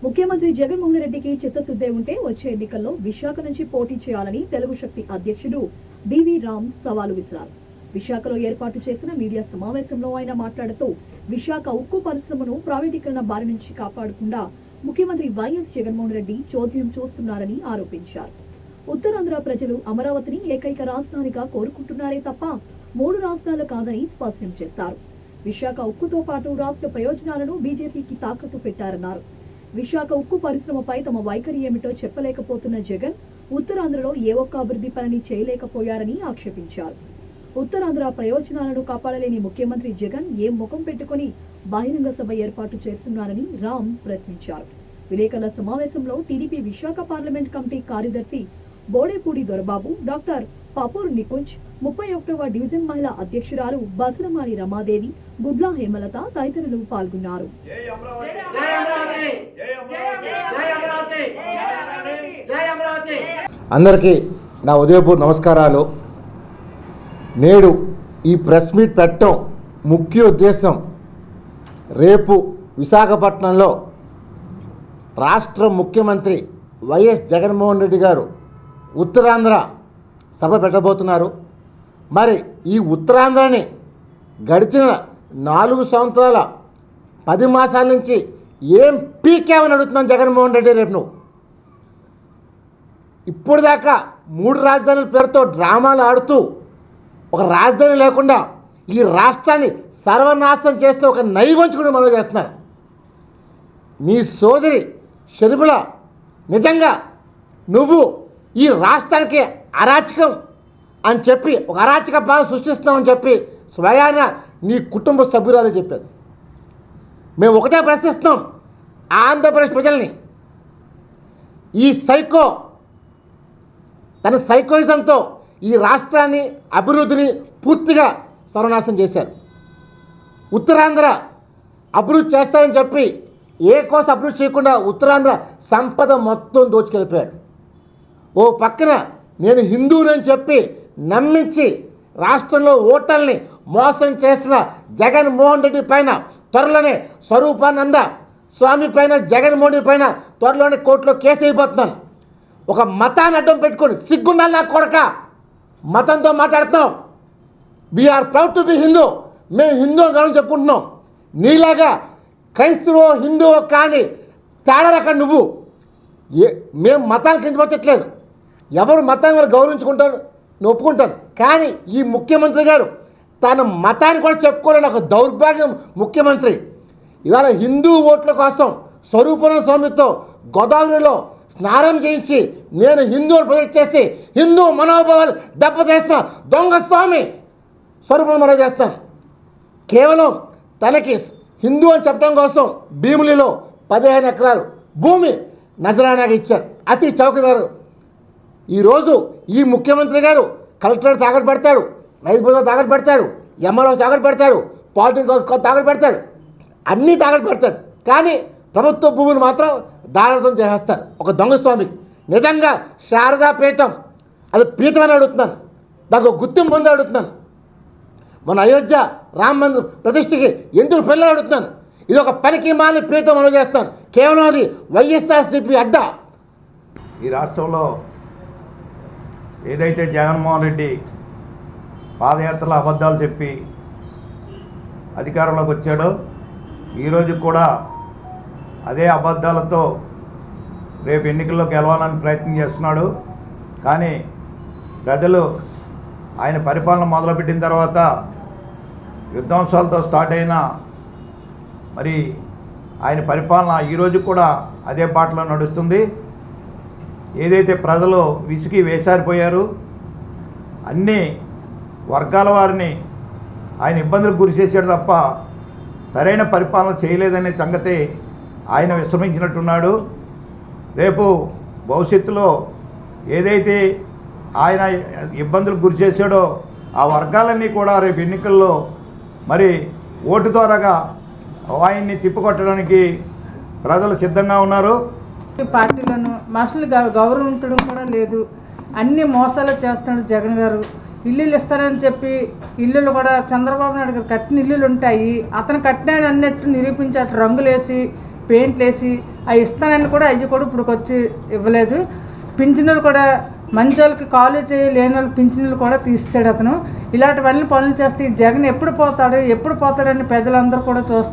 ముఖ్యమంత్రి జగన్మోహన్ రెడ్డికి చిత్తశుద్ధి ఉంటే వచ్చే ఎన్నికల్లో విశాఖ నుంచి పోటీ చేయాలని తెలుగు శక్తి అధ్యక్షుడు బివి రామ్ సవాలు విసిరారు. విశాఖలో ఏర్పాటు చేసిన మీడియా సమావేశంలో ఆయన మాట్లాడుతూ విశాఖ ఉక్కు పరిశ్రమను ప్రైవేటీకరణ బారి నుంచి కాపాడకుండా ముఖ్యమంత్రి వైఎస్ జగన్మోహన్ రెడ్డి చోద్యం చూస్తున్నారని ఆరోపించారు. ఉత్తరాంధ్ర ప్రజలు అమరావతిని ఏకైక రాజధానిగా కోరుకుంటున్నారే తప్ప 3 రాష్ట్రాలు కాదని స్పష్టం చేశారు. విశాఖ ఉక్కుతో పాటు రాష్ట్ర ప్రయోజనాలను బీజేపీకి తాకట్టు పెట్టారన్నారు. విశాఖ ఉక్కు పరిశ్రమపై తమ వైఖరి ఏమిటో చెప్పలేకపోతున్న జగన్ ఉత్తరాంధ్రలో ఏ ఒక్క అభివృద్ధి పనిని చేయలేకపోయారని ఆక్షేపించారు. ఉత్తరాంధ్ర ప్రయోజనాలను కాపాడలేని ముఖ్యమంత్రి జగన్ ఏ ముఖం పెట్టుకుని బహిరంగ సభ ఏర్పాటు చేస్తున్నారని రామ్ ప్రశ్నించారు. విలేకరుల సమావేశంలో టీడీపీ విశాఖ పార్లమెంట్ కమిటీ కార్యదర్శి బోడేపూడి దొరబాబు, డాక్టర్ పపూర్ నికుంజ్, 31వ డివిజన్ మహిళా అధ్యక్షురాలు బసరమాని రమాదేవి, గుడ్లా హేమలత తదితరులు పాల్గొన్నారు. అందరికీ నా ఉదయపూర్ నమస్కారాలు. నేడు ఈ ప్రెస్ మీట్ పెట్టడం ముఖ్య ఉద్దేశం, రేపు విశాఖపట్నంలో రాష్ట్ర ముఖ్యమంత్రి వైఎస్ జగన్మోహన్ రెడ్డి గారు ఉత్తరాంధ్ర సభ పెట్టబోతున్నారు. మరి ఈ ఉత్తరాంధ్రని గడిచిన 4 సంవత్సరాల 10 మాసాల నుంచి ఏం పీకేమని అడుగుతున్నాను జగన్మోహన్ రెడ్డి. రేపు నువ్వు ఇప్పుడు దాకా 3 రాజధానుల పేరుతో డ్రామాలు ఆడుతూ ఒక రాజధాని లేకుండా ఈ రాష్ట్రాన్ని సర్వనాశనం చేస్తే ఒక నైవంచుకుని మనవి చేస్తున్నారు. నీ సోదరి షర్మిల, నిజంగా నువ్వు ఈ రాష్ట్రానికి అరాచకం అని చెప్పి ఒక అరాచక భావం సృష్టిస్తున్నామని చెప్పి స్వయాన నీ కుటుంబ సభ్యురాలు చెప్పారు. మేము ఒకటే ప్రశ్నిస్తున్నాం ఆంధ్రప్రదేశ్ ప్రజల్ని. ఈ సైకో తన సైకోయిజంతో ఈ రాష్ట్రాన్ని అభివృద్ధిని పూర్తిగా సర్వనాశనం చేశారు. ఉత్తరాంధ్ర అభివృద్ధి చేస్తారని చెప్పి ఏ కోసం అభివృద్ధి చేయకుండా ఉత్తరాంధ్ర సంపద మొత్తం దోచుకెళ్ళిపోయాడు. ఓ పక్కన నేను హిందువునని చెప్పి నమ్మించి రాష్ట్రంలో ఓటర్ని మోసం చేసిన జగన్మోహన్ రెడ్డి పైన త్వరలోనే స్వరూపానంద స్వామి పైన జగన్మోహన్ రెడ్డి పైన త్వరలోనే కోర్టులో కేసు అయిపోతున్నాను. ఒక మతాన్ని అడ్డం పెట్టుకొని సిగ్గుండాలి నా కొడక, మతంతో మాట్లాడుతున్నాం. We are proud to be Hindu, మేము హిందూ అని చెప్పుకుంటున్నాం. నీలాగా క్రైస్తవో హిందువో కానీ తేడా రకం నువ్వు. మేము మతాన్ని కించపరచట్లేదు, ఎవరు మతాన్ని వాళ్ళు గౌరవించుకుంటారు, నేను ఒప్పుకుంటాను. కానీ ఈ ముఖ్యమంత్రి గారు తన మతాన్ని కూడా చెప్పుకోలేని ఒక దౌర్భాగ్యం ముఖ్యమంత్రి. ఇవాళ హిందూ ఓట్ల కోసం స్వరూపానంద స్వామితో గోదావరిలో స్నానం చేయించి నేను హిందువులు ప్రొజెక్ట్ చేసి హిందూ మనోభావాలు దెబ్బతీసిన దొంగ స్వామి స్వరూపం మనం చేస్తాను. కేవలం తనకి హిందూ అని చెప్పడం కోసం భీములిలో 15 ఎకరాలు భూమి నజరానాగా ఇచ్చారు అతి చౌకదారు. ఈరోజు ఈ ముఖ్యమంత్రి గారు కలెక్టరేట్ తాకట్టు పెడతాడు, రైతు బజార్ తాకట్టు పెడతాడు, ఎంఆర్ఓ తాకట్టు పెడతాడు, పాలిటిక్ తాకట్టు పెడతాడు, అన్నీ తాకట్టు పెడతాడు. కానీ ప్రభుత్వ భూములు మాత్రం దారాదం చేసేస్తారు ఒక దొంగ స్వామికి. నిజంగా శారదా పీఠం అది పీఠం అని అడుగుతున్నాను, నాకు గుర్తింపు పొంది అడుగుతున్నాను. మన అయోధ్య రామ మందిర్ ప్రతిష్టకి ఎందుకు పిల్లలు అడుగుతున్నాను. ఇది ఒక పనికి మాలి పీఠం అమలు చేస్తాను. కేవలం అది వైఎస్ఆర్సీపీ అడ్డా. ఈ రాష్ట్రంలో ఏదైతే జగన్మోహన్ రెడ్డి పాదయాత్రలో అబద్ధాలు చెప్పి అధికారంలోకి వచ్చాడో ఈరోజు కూడా అదే అబద్ధాలతో రేపు ఎన్నికల్లో గెలవాలని ప్రయత్నం చేస్తున్నాడు. కానీ ప్రజలు ఆయన పరిపాలన మొదలుపెట్టిన తర్వాత విధ్వంసాలతో స్టార్ట్ అయిన మరి ఆయన పరిపాలన ఈరోజు కూడా అదే బాటలో నడుస్తుంది. ఏదైతే ప్రజలు విసిగి వేసారిపోయారు, అన్ని వర్గాల వారిని ఆయన ఇబ్బందులకు గురి చేశాడు తప్ప సరైన పరిపాలన చేయలేదనే సంగతి ఆయన విశ్రమించినట్టున్నాడు. రేపు భవిష్యత్తులో ఏదైతే ఆయన ఇబ్బందులకు గురి చేశాడో ఆ వర్గాలన్నీ కూడా రేపు ఎన్నికల్లో మరి ఓటు ద్వారాగా ఆయన్ని తిప్పికొట్టడానికి ప్రజలు సిద్ధంగా ఉన్నారు. పార్టీలను మనుషులు గౌరవించడం కూడా లేదు, అన్ని మోసాలు చేస్తున్నాడు జగన్ గారు. ఇల్లులు ఇస్తారని చెప్పి ఇల్లులు కూడా చంద్రబాబు నాయుడు గారు కట్టిన ఇల్లులు ఉంటాయి, అతను కట్టినాడు అన్నట్టు నిరూపించి అటు రంగులేసి పెయింట్లు వేసి అవి ఇస్తానని కూడా అవి కూడా ఇప్పుడు వచ్చి ఇవ్వలేదు. పింఛన్లు కూడా మంచి వాళ్ళకి కాలేజీ లేని వాళ్ళకి పింఛన్లు కూడా తీసాడు అతను. ఇలాంటివన్నీ పనులు చేస్తే ఈ జగన్ ఎప్పుడు పోతాడని ప్రజలందరూ కూడా చూస్తారు.